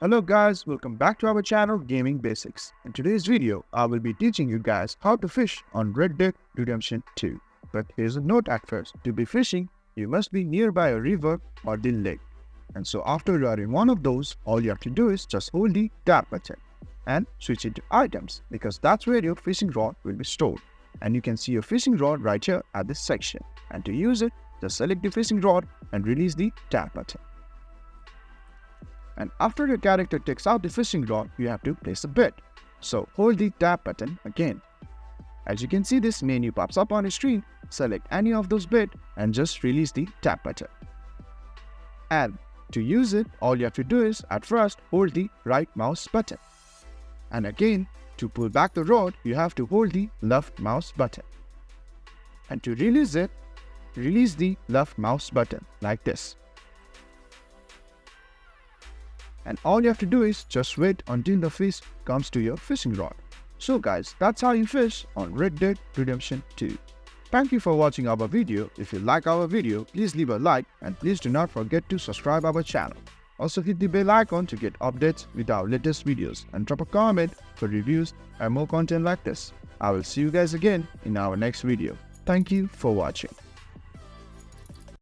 Hello guys, welcome back to our channel Gaming Basics. In today's video, I will be teaching you guys how to fish on Red Dead Redemption 2. But here's a note at first, to be fishing, you must be nearby a river or the lake. And so after you are in one of those, all you have to do is just hold the tab button and switch it to items because that's where your fishing rod will be stored. And you can see your fishing rod right here at this section. And to use it, just select the fishing rod and release the tab button. And after your character takes out the fishing rod, you have to place a bait. So hold the tab button again. As you can see, this menu pops up on your screen. Select any of those bait and just release the tab button. And to use it, all you have to do is at first hold the right mouse button. And again, to pull back the rod, you have to hold the left mouse button. And to release it, release the left mouse button like this. And all you have to do is just wait until the fish comes to your fishing rod. So guys, that's how you fish on Red Dead Redemption 2. Thank you for watching our video. If you like our video, please leave a like and please do not forget to subscribe our channel. Also hit the bell icon to get updates with our latest videos and drop a comment for reviews and more content like this. I will see you guys again in our next video. Thank you for watching.